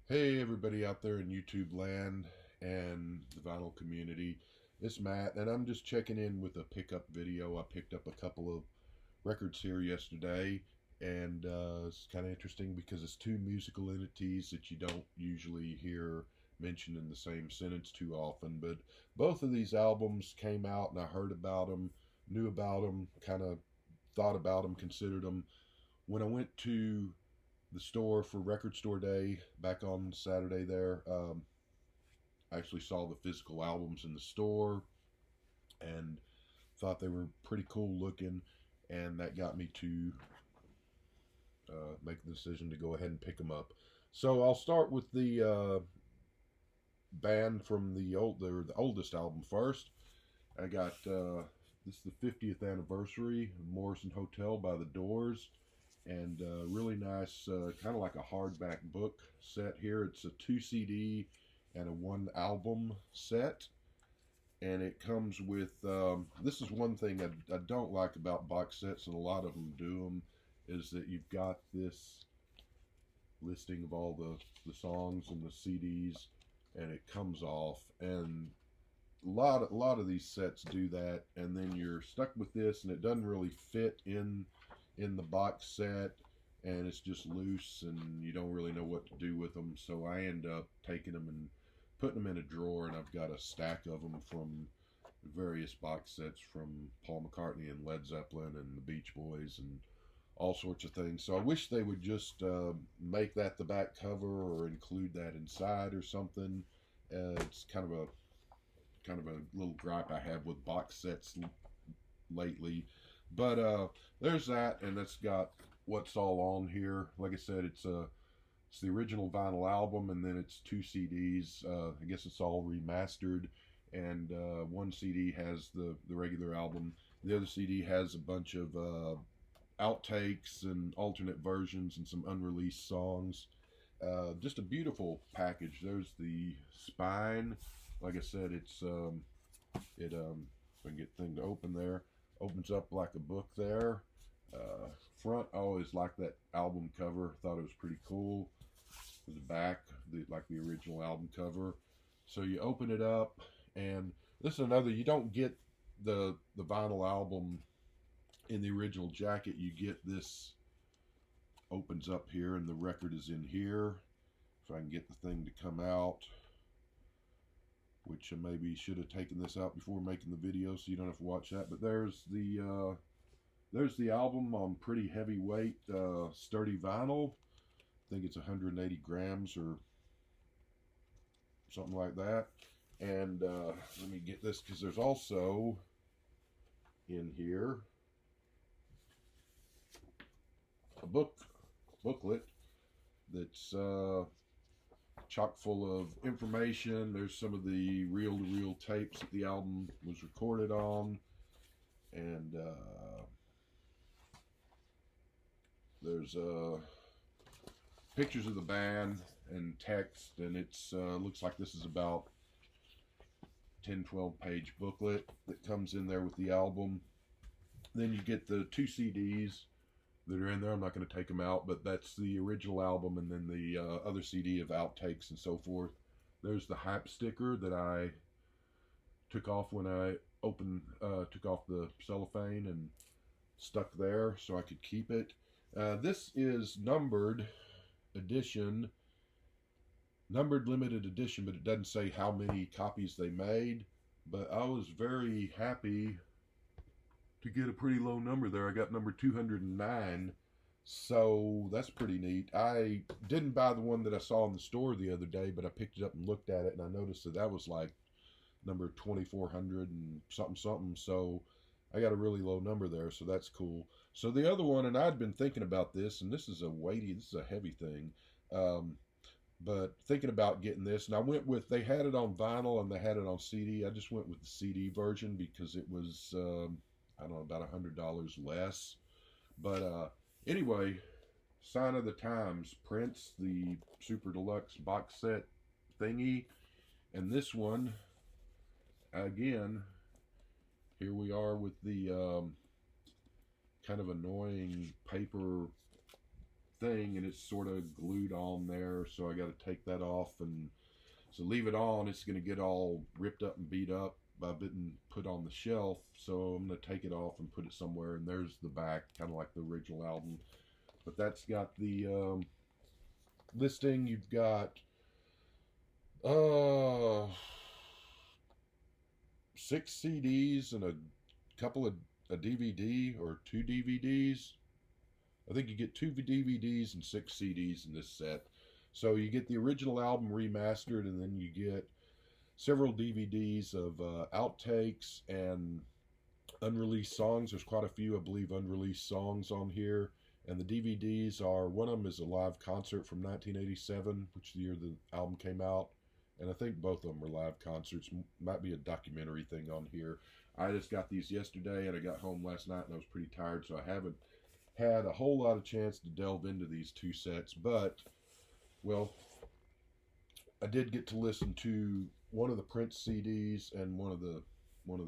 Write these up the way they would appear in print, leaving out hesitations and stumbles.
Hey, everybody out there in YouTube land and the vinyl community. It's Matt, and I'm just checking in with a pickup video. I picked up a couple of records here yesterday, and it's kind of interesting because it's two musical entities that you don't usually hear mentioned in the same sentence too often. But both of these albums came out, and I heard about them, knew about them, kind of thought about them, considered them. When I went to the store for Record Store Day back on Saturday there. I actually saw the physical albums in the store and thought they were pretty cool looking, and that got me to make the decision to go ahead and pick them up. So I'll start with the band from the oldest album first. I got this is the 50th anniversary Morrison Hotel by the Doors, and really nice, kind of like a hardback book set here. It's a 2 CD and a 1 album set, and it comes with this is one thing I don't like about box sets, and a lot of them do them, is that you've got this listing of all the songs and the CDs, and it comes off, and a lot of these sets do that, and then you're stuck with this, and it doesn't really fit in the box set, and it's just loose, and you don't really know what to do with them. So I end up taking them and putting them in a drawer, and I've got a stack of them from various box sets from Paul McCartney and Led Zeppelin and the Beach Boys and all sorts of things. So I wish they would just make that the back cover or include that inside or something. It's kind of a little gripe I have with box sets lately. But there's that, and that's got what's all on here. Like I said, it's the original vinyl album, and then it's 2 CDs. I guess it's all remastered, and one CD has the regular album. The other CD has a bunch of outtakes and alternate versions and some unreleased songs. Just a beautiful package. There's the spine. Like I said, if I can get the thing to open there, opens up like a book there. Front, I always liked that album cover. Thought it was pretty cool. The back, like the original album cover. So you open it up, and this is another. You don't get the vinyl album in the original jacket. You get this opens up here, and the record is in here. If I can get the thing to come out, which I maybe should have taken this out before making the video, so you don't have to watch that. But there's the album on pretty heavyweight, sturdy vinyl. I think it's 180 grams or something like that. And let me get this, because there's also in here a booklet that's chock full of information. There's some of the reel-to-reel tapes that the album was recorded on, and there's pictures of the band and text, and it's looks like this is about 10-12 page booklet that comes in there with the album. Then you get the 2 CDs that are in there. I'm not going to take them out, but that's the original album, and then the other CD of outtakes and so forth. There's the hype sticker that I took off when I took off the cellophane and stuck there so I could keep it. This is numbered limited edition, but it doesn't say how many copies they made. But I was very happy to get a pretty low number there. I got number 209, so that's pretty neat. I didn't buy the one that I saw in the store the other day, but I picked it up and looked at it, and I noticed that was like number 2400 and something. So I got a really low number there, so that's cool. So the other one, and I'd been thinking about this, and this is a heavy thing, but thinking about getting this, and I went with, they had it on vinyl and they had it on CD. I just went with the CD version because it was I don't know, about $100 less. But anyway, Sign of the Times Prince, the super deluxe box set thingy, and this one again. Here we are with the kind of annoying paper thing, and it's sort of glued on there, so I got to take that off, and so leave it on, it's going to get all ripped up and beat up by being put on the shelf. So I'm going to take it off and put it somewhere, and there's the back, kind of like the original album. But that's got the listing. You've got uh 6 CDs and a couple of a DVD or 2 DVDs. I think you get 2 DVDs and 6 CDs in this set. So you get the original album remastered, and then you get several DVDs of outtakes and unreleased songs. There's quite a few, I believe, unreleased songs on here. And the DVDs are, one of them is a live concert from 1987, which is the year the album came out. And I think both of them are live concerts. Might be a documentary thing on here. I just got these yesterday, and I got home last night, and I was pretty tired, so I haven't had a whole lot of chance to delve into these 2 sets. But, well, I did get to listen to one of the Prince CDs and one of the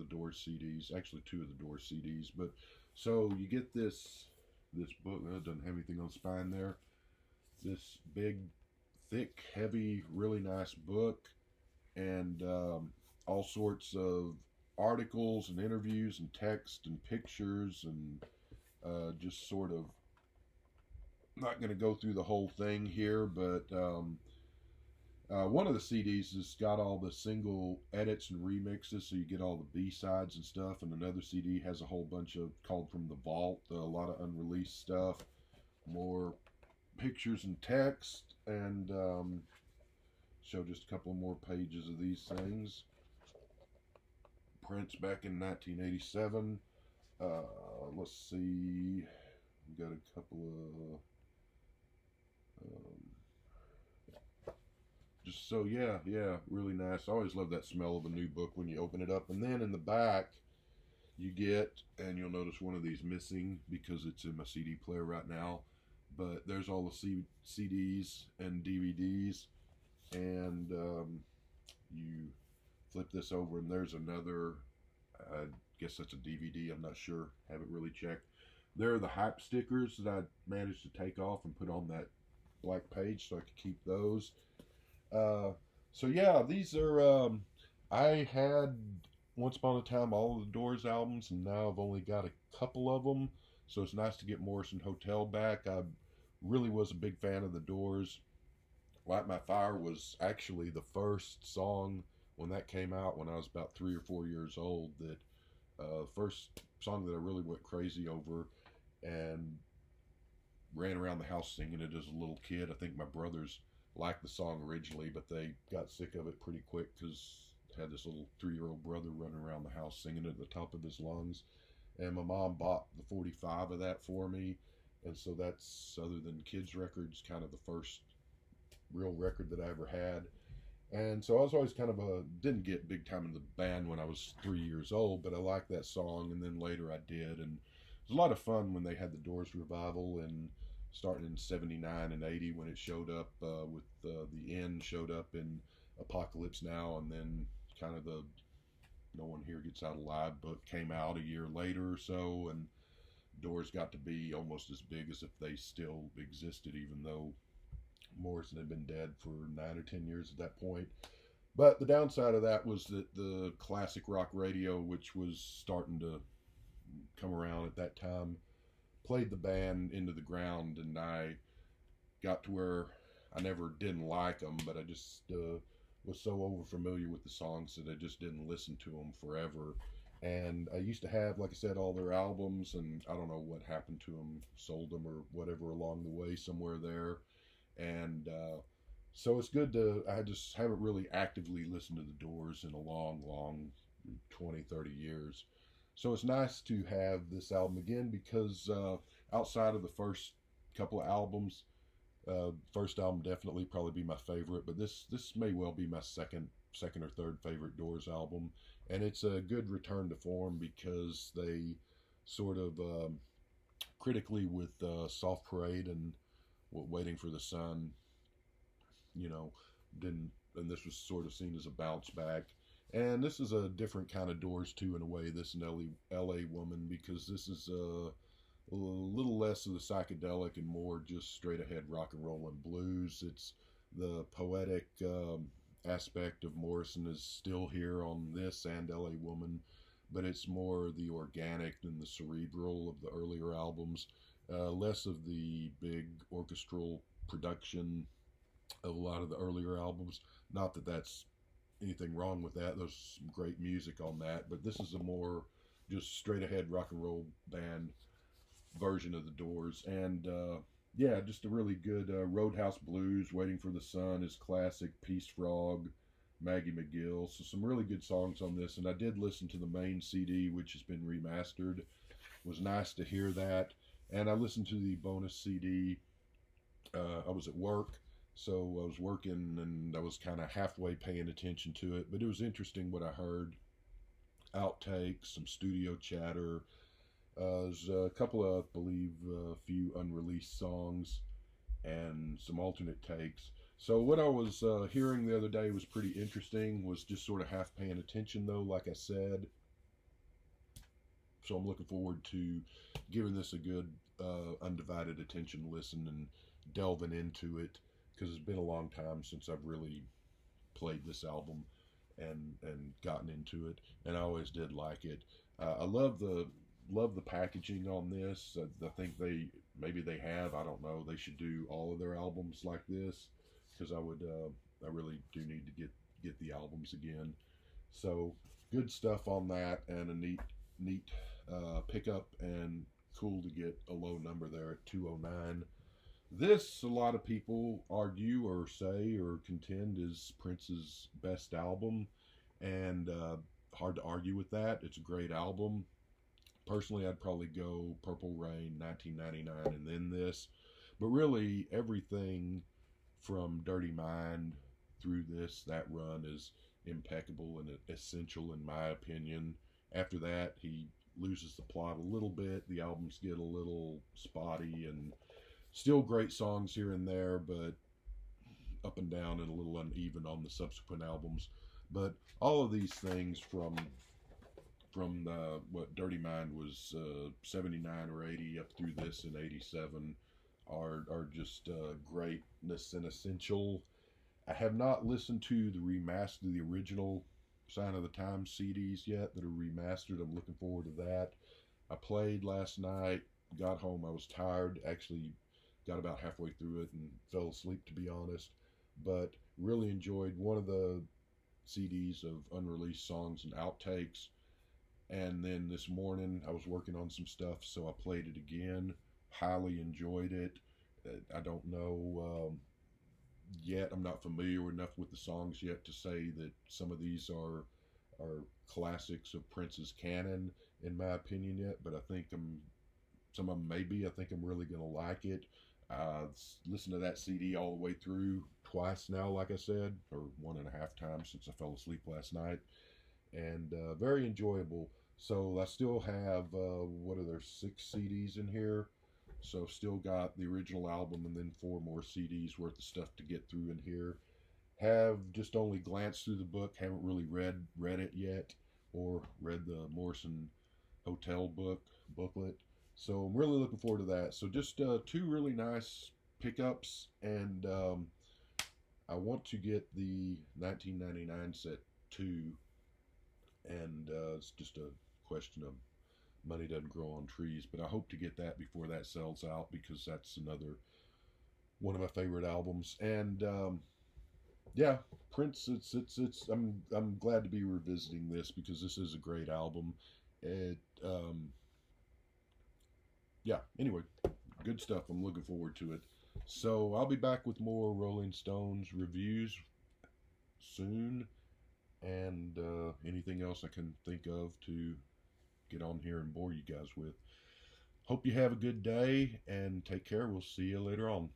Doors CDs. Actually, 2 of the Doors CDs. But so you get this book. It doesn't have anything on the spine there. This big, thick, heavy, really nice book, and all sorts of articles and interviews and text and pictures, and just sort of, I'm not going to go through the whole thing here, but one of the CDs has got all the single edits and remixes, so you get all the B-sides and stuff, and another CD has a whole bunch of, called From the Vault, a lot of unreleased stuff, more pictures and text, and show just a couple more pages of these things. Prince back in 1987. Let's see, we got a couple of just so yeah, really nice. I always love that smell of a new book when you open it up. And then in the back you get, and you'll notice one of these missing because it's in my CD player right now, but there's all the CDs and DVDs, and you flip this over and there's another, I guess that's a DVD, I'm not sure, haven't really checked. There are the hype stickers that I managed to take off and put on that black page so I could keep those. So yeah, these are, I had once upon a time all of the Doors albums, and now I've only got a couple of them, so it's nice to get Morrison Hotel back. I really was a big fan of the Doors. Light My Fire was actually the first song when that came out when I was about 3 or 4 years old, that first song that I really went crazy over and ran around the house singing it as a little kid. I think my brothers liked the song originally, but they got sick of it pretty quick because I had this little 3-year-old brother running around the house singing it at the top of his lungs. And my mom bought the 45 of that for me, and so that's, other than kids records, kind of the first real record that I ever had. And so I was always kind of didn't get big time in the band when I was 3 years old, but I liked that song, and then later I did. And it was a lot of fun when they had the Doors revival, and starting in 79 and 80 when it showed up with the End showed up in Apocalypse Now, and then kind of the No One Here Gets Out Alive book came out a year later or so, and Doors got to be almost as big as if they still existed, even though Morrison had been dead for 9 or 10 years at that point. But the downside of that was that the classic rock radio, which was starting to come around at that time, played the band into the ground, and I got to where I never didn't like them, but I just was so over familiar with the songs that I just didn't listen to them forever. And I used to have, like I said, all their albums, and I don't know what happened to them, sold them or whatever along the way somewhere there. And so it's good to, I just haven't really actively listened to the Doors in a long 20, 30 years. So it's nice to have this album again, because outside of the first couple of albums, first album definitely probably be my favorite, but this may well be my second or third favorite Doors album. And it's a good return to form, because they sort of critically with Soft Parade and Waiting for the Sun, didn't, and this was sort of seen as a bounce back. And this is a different kind of Doors too, in a way, this an LA Woman, because this is a little less of the psychedelic and more just straight ahead rock and roll and blues. It's the poetic aspect of Morrison is still here on this and LA Woman, but it's more the organic than the cerebral of the earlier albums. Less of the big orchestral production of a lot of the earlier albums. Not that that's anything wrong with that. There's some great music on that, but this is a more just straight ahead rock and roll band version of the Doors. And yeah, just a really good Roadhouse Blues, Waiting for the Sun is classic, Peace Frog, Maggie McGill. So some really good songs on this. And I did listen to the main CD, which has been remastered. It was nice to hear that. And I listened to the bonus CD. I was at work, so I was working and I was kind of halfway paying attention to it. But it was interesting what I heard. Outtakes, some studio chatter. There's a couple of, I believe, a few unreleased songs and some alternate takes. So what I was hearing the other day was pretty interesting. Was just sort of half paying attention though, like I said. So I'm looking forward to giving this a good undivided attention listen and delving into it, because it's been a long time since I've really played this album and gotten into it, and I always did like it. I love the packaging on this. I think maybe they have, I don't know, they should do all of their albums like this, because I really do need to get the albums again. So good stuff on that, and a neat pickup, and cool to get a low number there at 209. This, a lot of people argue or say or contend, is Prince's best album, and hard to argue with that. It's a great album. Personally, I'd probably go Purple Rain, 1999, and then this. But really, everything from Dirty Mind through that run is impeccable and essential in my opinion. After that, he loses the plot a little bit. The albums get a little spotty, and still great songs here and there, but up and down and a little uneven on the subsequent albums. But all of these things from what Dirty Mind was 79 or 80 up through this in 87 are just greatness and essential. I have not listened to the original Sign of the Times CDs yet that are remastered. I'm looking forward to that. I played last night, got home, I was tired, actually got about halfway through it and fell asleep, to be honest, but really enjoyed one of the CDs of unreleased songs and outtakes. And then this morning I was working on some stuff, so I played it again. Highly enjoyed it. I don't know yet. I'm not familiar enough with the songs yet to say that some of these are classics of Prince's canon, in my opinion, yet. But I think some of them maybe. I think I'm really gonna like it. Listened to that CD all the way through twice now, like I said, or 1.5 times since I fell asleep last night, and very enjoyable. So I still have what are there, 6 CDs in here, so still got the original album and then 4 more CDs worth of stuff to get through in here. Have just only glanced through the book, haven't really read it yet, or read the Morrison Hotel booklet. So I'm really looking forward to that. So just 2 really nice pickups, and I want to get the 1999 set 2, and it's just a question of money doesn't grow on trees, but I hope to get that before that sells out, because that's another one of my favorite albums. And yeah, Prince, I'm glad to be revisiting this, because this is a great album. It yeah, anyway, good stuff. I'm looking forward to it. So I'll be back with more Rolling Stones reviews soon, and anything else I can think of to get on here and bore you guys with. Hope you have a good day, and take care. We'll see you later on.